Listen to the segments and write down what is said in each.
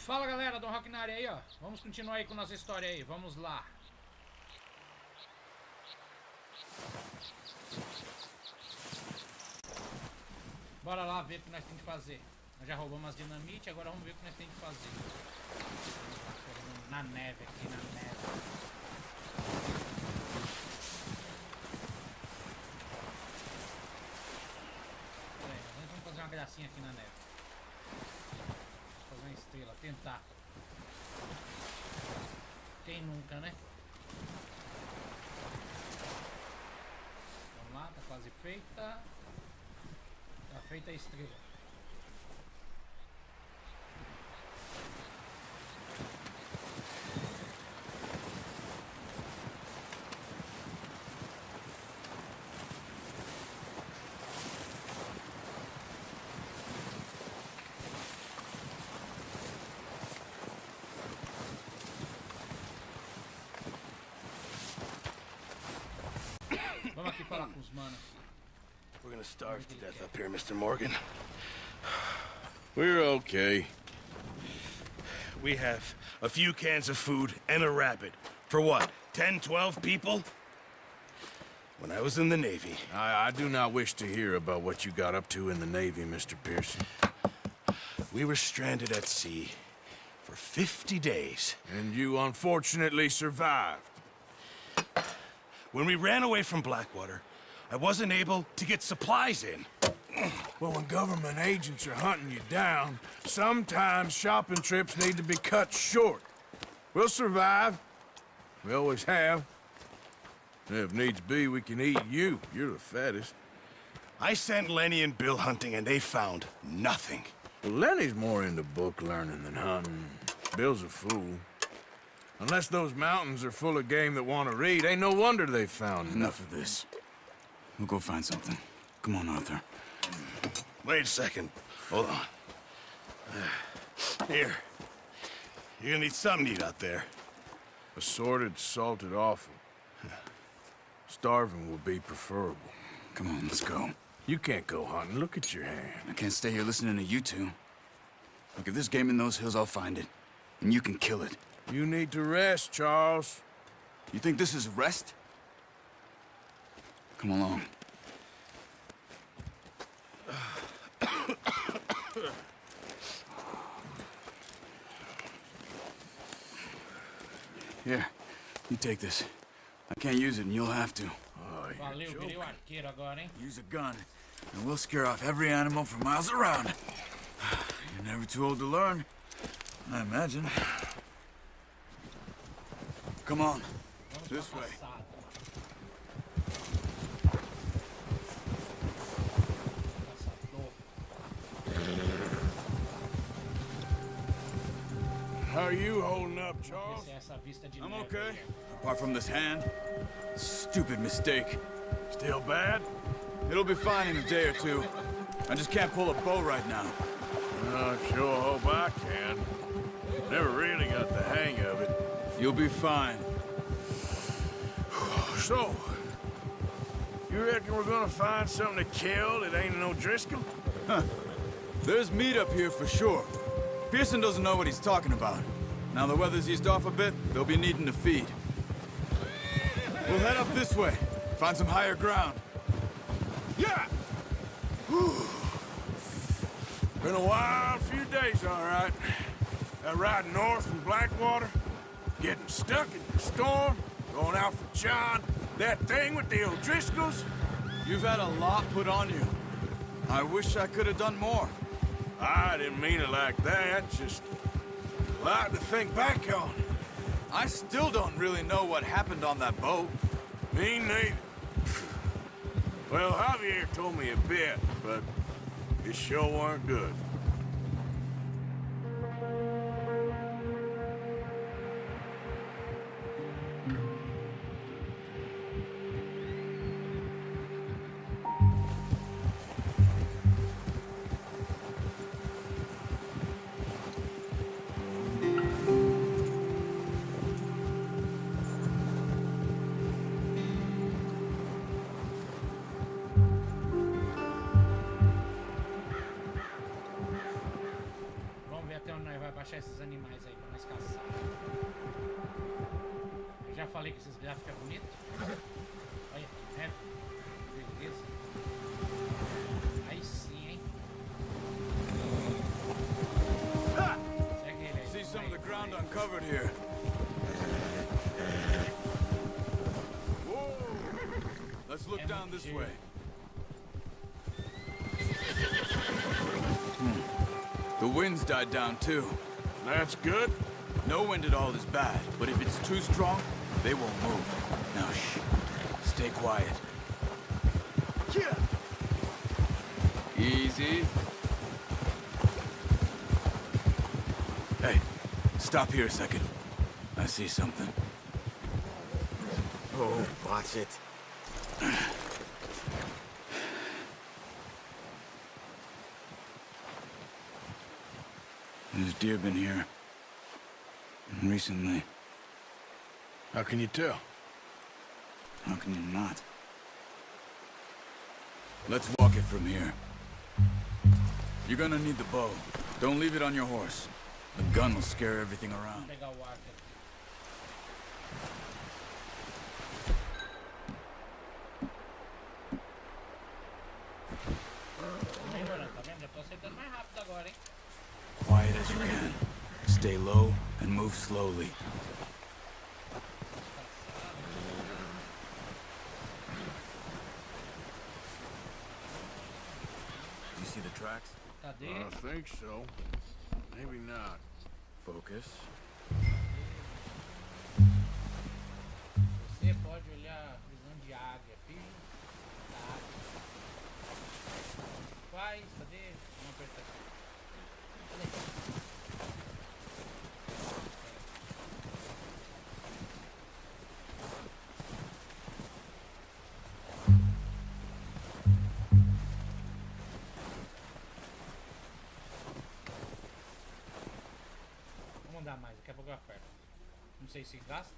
Fala galera, AdOnRoCk na área aí, ó. Vamos continuar aí com nossa história aí, vamos lá. Bora lá ver o que nós temos que fazer. Nós já roubamos as dinamite, agora vamos ver o que nós temos que fazer. Na neve, aqui na neve. Nós vamos fazer uma gracinha aqui na neve. Fazer uma estrela, tentar. Quem nunca, né? Vamos lá, tá quase feita. Tá feita a estrela. Vamos aqui falar com os manos. We're gonna starve to death up here, Mr. Morgan. We're okay. We have a few cans of food and a rabbit. For what, 10, 12 people? When I was in the Navy... I do not wish to hear about what you got up to in the Navy, Mr. Pearson. We were stranded at sea for 50 days. And you unfortunately survived. When we ran away from Blackwater, I wasn't able to get supplies in. Well, when government agents are hunting you down, sometimes shopping trips need to be cut short. We'll survive. We always have. And if needs be, we can eat you. You're the fattest. I sent Lenny and Bill hunting, and they found nothing. Well, Lenny's more into book learning than hunting. Bill's a fool. Unless those mountains are full of game that want to read, ain't no wonder they found Enough of this. We'll go find something. Come on, Arthur. Wait a second. Hold on. Here. You're gonna need something to eat out there. Assorted, salted offal. Starving will be preferable. Come on, let's go. You can't go hunting. Look at your hand. I can't stay here listening to you two. Look, if there's game in those hills, I'll find it. And you can kill it. You need to rest, Charles. You think this is rest? Come along. Here, you take this. I can't use it, and you'll have to. Oh, Valeu, virei o arqueiro agora, hein? Use a gun, and we'll scare off every animal for miles around. You're never too old to learn, I imagine. Come on, this way. How are you holding up, Charles? I'm okay. Apart from this hand. Stupid mistake. Still bad? It'll be fine in a day or two. I just can't pull a bow right now. I sure hope I can. Never really got the hang of it. You'll be fine. So, you reckon we're gonna find something to kill that ain't no Driscoll? Huh. There's meat up here for sure. Pearson doesn't know what he's talking about. Now the weather's eased off a bit, they'll be needing to feed. We'll head up this way, find some higher ground. Yeah! Whew. Been a wild few days, all right. That ride north from Blackwater, getting stuck in the storm, going out for John, that thing with the O'Driscolls. You've had a lot put on you. I wish I could have done more. I didn't mean it like that, just a lot to think back on. I still don't really know what happened on that boat. Me neither. Well, Javier told me a bit, but it sure weren't good. achar esses animais aí pra nós caçar. Eu já falei que esses gráficos é bonito. Olha, né? Beleza. Aí sim, hein? Segue ele aí. See some of the ground uncovered here. Whoa! Let's look down this way. The wind's died down too. That's good. No wind at all is bad, but if it's too strong, they won't move. Now shh. Stay quiet. Easy. Hey, stop here a second. I see something. Oh, watch it. There's deer been here. Recently. How can you tell? How can you not? Let's walk it from here. You're gonna need the bow. Don't leave it on your horse. The gun will scare everything around. Vou pegar o arco aqui. Melhorando, tá vendo? Já tô acertando mais rápido agora, hein? Quiet as you can. Stay low and move slowly. You see the tracks? Cadê? I think so. Maybe not. Focus. Você pode olhar a prisão de águia, filho. Da águia. Faz, cadê? Vamos apertar aqui. Cadê? Vamos andar mais, daqui a pouco eu aperto. Não sei se gasta.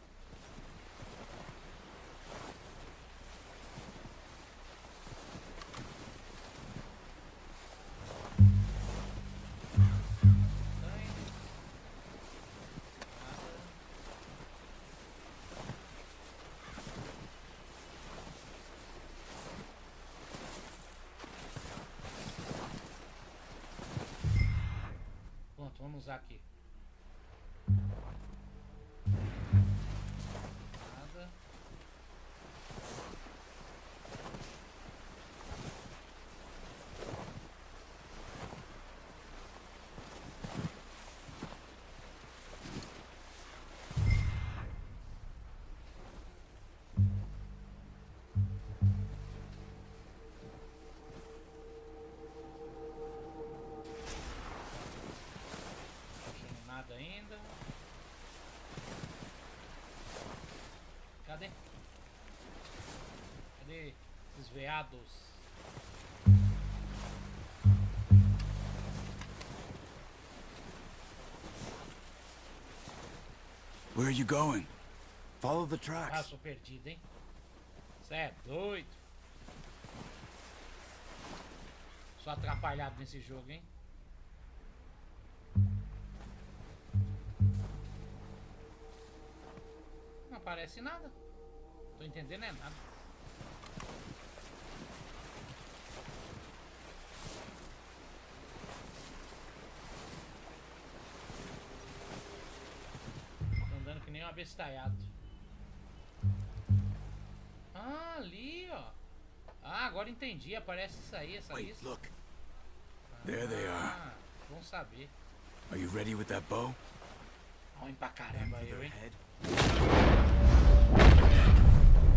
Pronto, vamos usar aqui. Nada. Não achando nada ainda. Cadê? Cadê esses veados? Where are you going? Follow the Ah, tracks. sou perdido, hein? Cê é doido. Sou atrapalhado nesse jogo, hein? Não aparece nada. Tô entendendo é nada. Tô andando que nem um abestalhado. Ah, ali, ó. Ah, agora entendi. Aparece isso aí, essa Wait, lista. look. There they are. Ah, bom saber. Are you ready with that bow? Ruim pra caramba eu, hein? Head.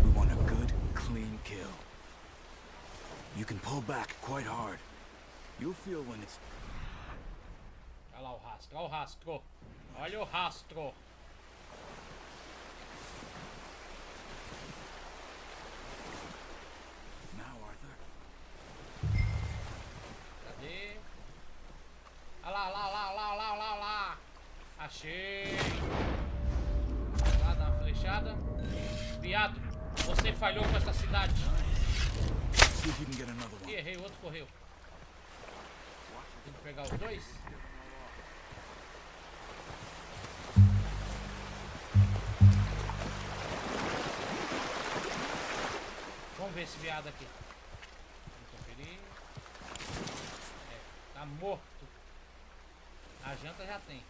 We want a good, clean kill. You can pull back quite hard. You'll feel when it's... Olha lá o rastro, olha o rastro. Olha o rastro. Now, Arthur. Cadê? Olha lá, lá, lá, lá, lá, lá, lá. Achei. Lá, dá uma flechada. Viado, você falhou com essa cidade. See if you can get another Ih, one. errei, o outro correu. Tem que pegar os dois. ver esse viado aqui. Vou conferir. É, tá morto. A janta já tem.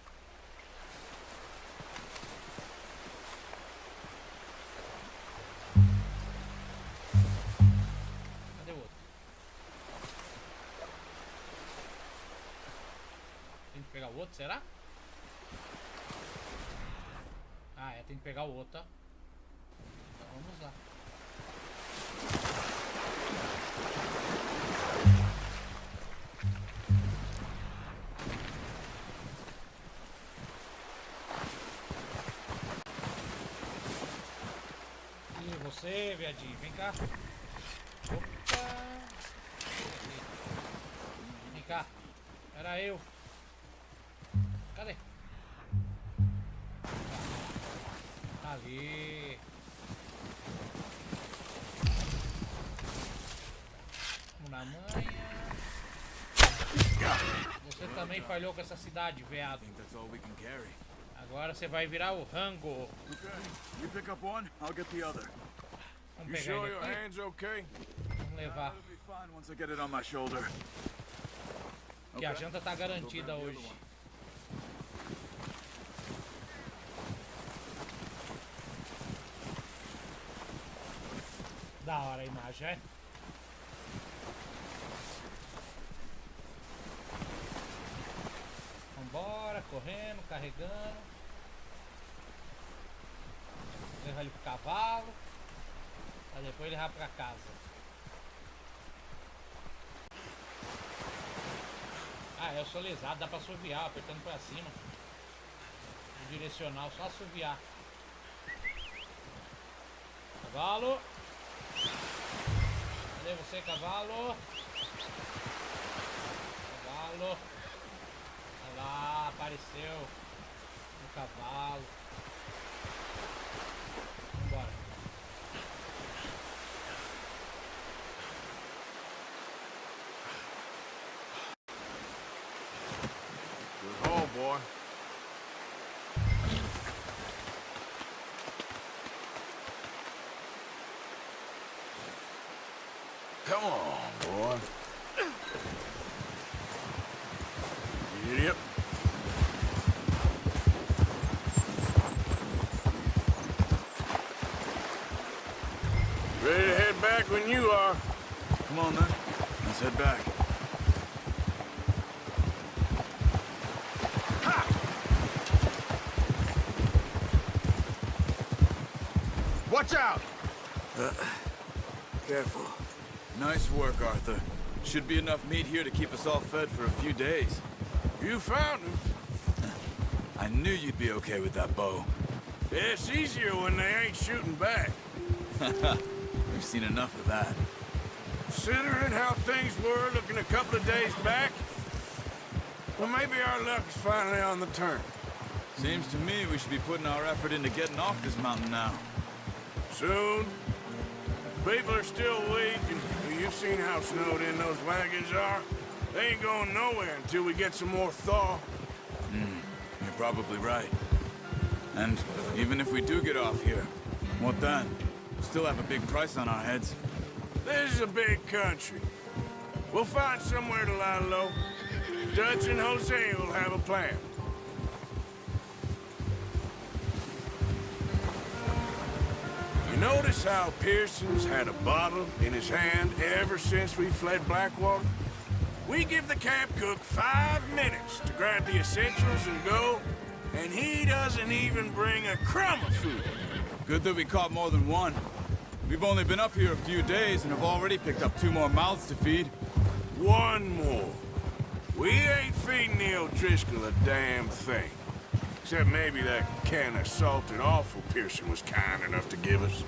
Cadê o outro? Tem que pegar o outro, será? Ah, é, tem que pegar o outro, ó. Então vamos lá. E você, viadinho, vem cá. Opa! Vem cá. Era eu. Cadê? Ali. Vamos na manha. Você também falhou com essa cidade, veado. That's all we can carry. Agora você vai virar o rango. Okay. You pick up one, I'll get the other. Vamos You pegar sure ele your aqui. hand's okay? Vamos levar. It'll be fine once I get it on my shoulder. Que a janta tá garantida hoje. Da hora a imagem, é? Vambora, correndo, carregando. Levar ele pro cavalo. Pra depois levar pra casa. Ah, é o solizado, dá pra assoviar, apertando pra cima. O direcional, só assoviar. Cavalo. Cadê você, cavalo? Cavalo. Olha lá, apareceu o cavalo. Vambora. Good haul, boy. Come on, boy. Yep. Ready to head back when you are. Come on then, let's head back. Watch out! Careful. Nice work, Arthur. Should be enough meat here to keep us all fed for a few days. You found him. I knew you'd be okay with that bow. It's easier when they ain't shooting back. We've seen enough of that. Considering how things were looking a couple of days back, well, maybe our luck is finally on the turn. Seems to me we should be putting our effort into getting off this mountain now. Soon. People are still weak, and you've seen how snowed in those wagons are. They ain't going nowhere until we get some more thaw. You're probably right. And even if we do get off here, what then? We still have a big price on our heads. This is a big country. We'll find somewhere to lie low. Dutch and Jose will have a plan. You notice how Pearson's had a bottle in his hand ever since we fled Blackwater? We give the camp cook 5 minutes to grab the essentials and go, and he doesn't even bring a crumb of food. Good that we caught more than one. We've only been up here a few days and have already picked up 2 more mouths to feed. One more. We ain't feeding the O'Driscoll a damn thing. Except maybe that can of salted offal Pearson was kind enough to give us.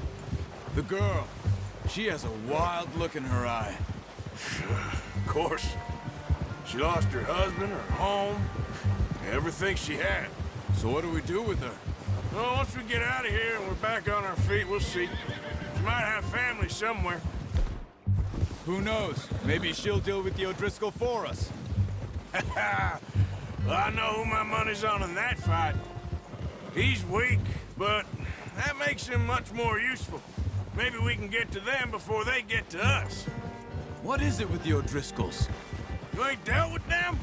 The girl, she has a wild look in her eye. Of course. She lost her husband, her home, everything she had. So what do we do with her? Well, once we get out of here and we're back on our feet, we'll see. She might have family somewhere. Who knows? Maybe she'll deal with the O'Driscoll for us. Well, I know who my money's on in that fight. He's weak, but that makes him much more useful. Maybe we can get to them before they get to us. What is it with the O'Driscolls? You ain't dealt with them?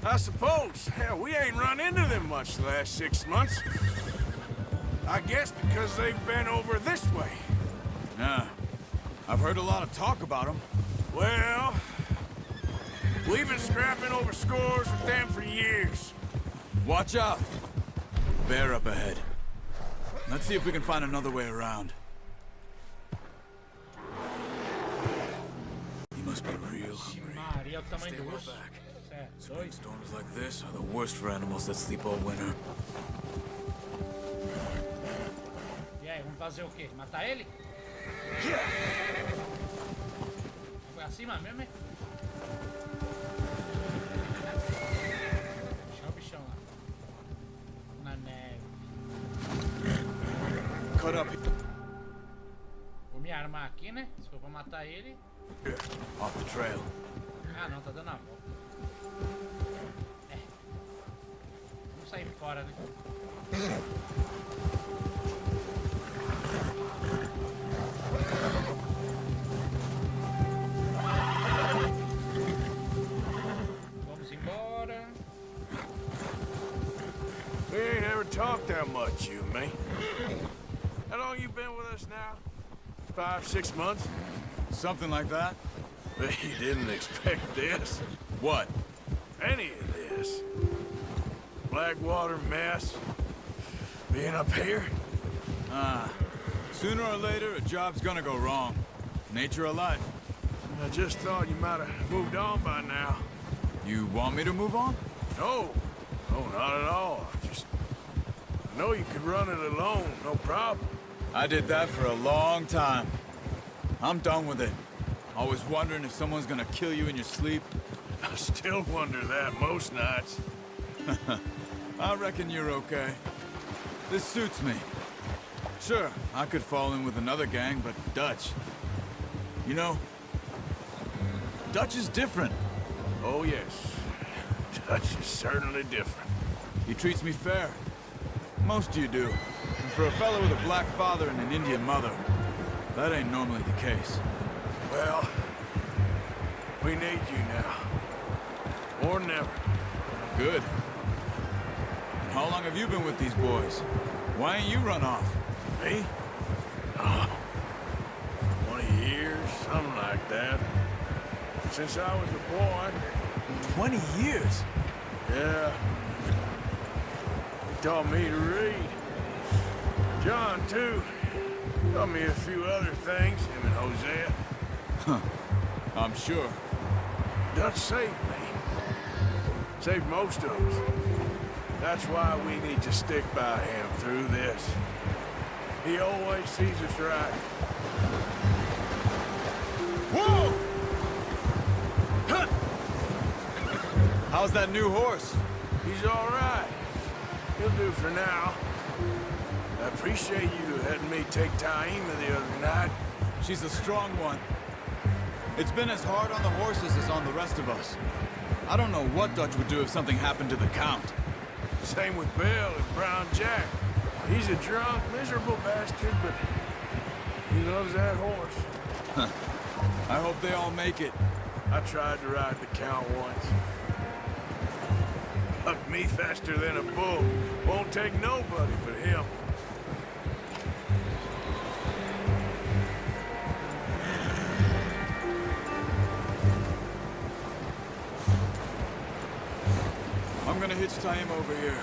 I suppose. Hell, we ain't run into them much the last 6 months. I guess because they've been over this way. Yeah. I've heard a lot of talk about them. Well, we've been scrapping over scores with them for years. Watch out. Bear up ahead. Let's see if we can find another way around. He must be real hungry. Maria, o tamanho do urso. Certo, dois. Storms like this are the worst for animals that sleep all winter. E aí, vamos fazer o quê? Matar ele? Foi acima mesmo, hein? Deixa o bichão lá. Na neve. Cut up Vou me armar aqui, né? Se for pra matar ele. here, off the trail. Ah, não, tá dando a volta. É. Vamos sair fora, né? Vamos embora. We ain't ever talked that much, you and me. How long you been with us now? 5, 6 months? Something like that? But you didn't expect this. What? Any of this. Blackwater mess. Being up here? Sooner or later, a job's gonna go wrong. Nature of life. I just thought you might have moved on by now. You want me to move on? No. No, not at all. I know you could run it alone, no problem. I did that for a long time. I'm done with it. Always wondering if someone's gonna kill you in your sleep. I still wonder that most nights. I reckon you're okay. This suits me. Sure, I could fall in with another gang, but Dutch... You know, Dutch is different. Oh, yes. Dutch is certainly different. He treats me fair. Most of you do. And for a fellow with a black father and an Indian mother, that ain't normally the case. Well, we need you now. Or never. Good. And how long have you been with these boys? Why ain't you run off? Me? Oh, 20 years, something like that. Since I was a boy. 20 years? Yeah. He taught me to read. John, too. Taught me a few other things, him and Hosea. I'm sure. Dutch saved me. Saved most of us. That's why we need to stick by him through this. He always sees us right. Whoa! Huh! How's that new horse? He's all right. He'll do for now. I appreciate you letting me take Taima the other night. She's a strong one. It's been as hard on the horses as on the rest of us. I don't know what Dutch would do if something happened to the Count. Same with Bill and Brown Jack. He's a drunk, miserable bastard, but he loves that horse. I hope they all make it. I tried to ride the Count once. Bucked me faster than a bull. Won't take nobody but him. I'm gonna hitch Taima over here.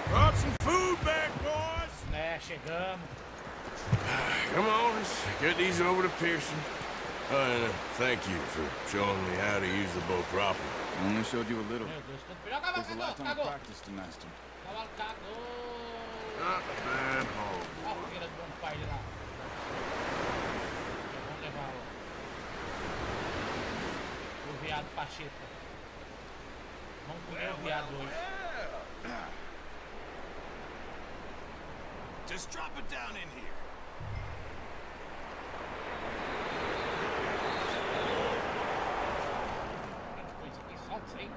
Brought some food back, boys. Né, chegamos. Come on, let's get these over to Pearson. Thank you for showing me how to use the boat properly. I only showed you a little. Meu Deus, quanto melhor. Cagou, There's a cagou, lifetime of cagou. practice to master. Cavalo cagou. Not a bad hole. Olha a fogueira do bonfire lá. Vamos levar o viado pacheta. Vamos comer o viado hoje. Just drop it down in here. Grande coisa aqui, só sei.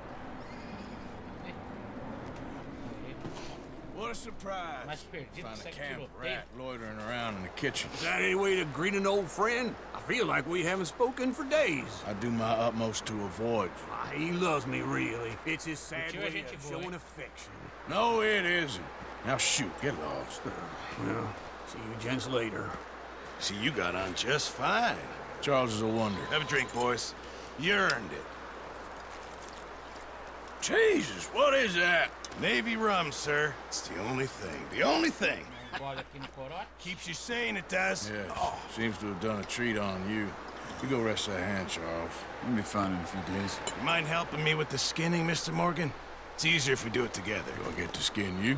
What was surprised. Mais perdido Found que a segue camp tiroteio. rat loitering around in the kitchen. Is that any way to greet an old friend? I feel like we haven't spoken for days. I do my utmost to avoid you. Ah, he loves me, really. It's his sad Tio, way gente of boa, showing hein? affection. No, it isn't. Now shoot, get lost. Well, see you gents later. See, you got on just fine. Charles is a wonder. Have a drink, boys. You earned it. Jesus, what is that? Navy rum, sir. It's the only thing. The only thing. Um gole aqui no corote. Keeps you sane, it does. Yes, seems to have done a treat on you. You go rest that hand, Charles. We'll be fine in a few days. You mind helping me with the skinning, Mr. Morgan? It's easier if we do it together. Do I get to skin you?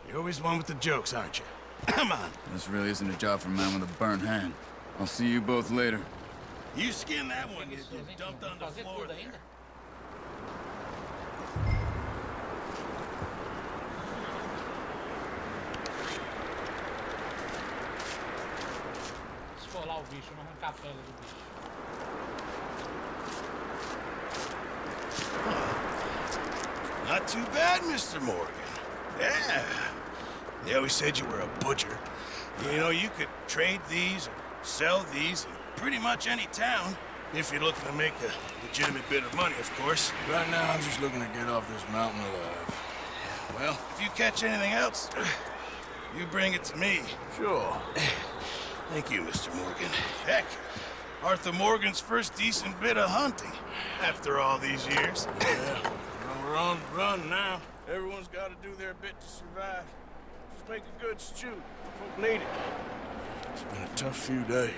You're always one with the jokes, aren't you? Come on. This really isn't a job for a man with a burnt hand. I'll see you both later. You skin that one you Preguiçoso, hein? dumped on Vamos the fazer floor tudo there. ainda. Esfolar o bicho, não arrancar a pele do bicho. Not too bad, Mr. Morgan. Yeah. They always said you were a butcher. You know, you could trade these or sell these in pretty much any town. If you're looking to make a legitimate bit of money, of course. Right now, I'm just looking to get off this mountain alive. Well, if you catch anything else, you bring it to me. Sure. Thank you, Mr. Morgan. Heck, Arthur Morgan's first decent bit of hunting after all these years. Yeah. Well, we're on the run now. Everyone's got to do their bit to survive. Just make a good stew. Folk need it. It's been a tough few days.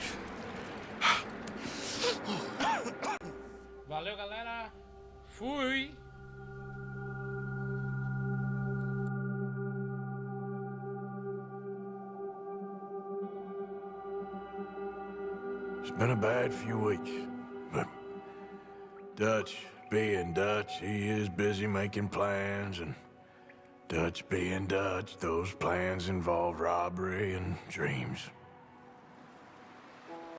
Valeu, galera. Fui. It's been a bad few weeks, but Dutch being Dutch, he is busy making plans, and Dutch being Dutch, those plans involve robbery and dreams.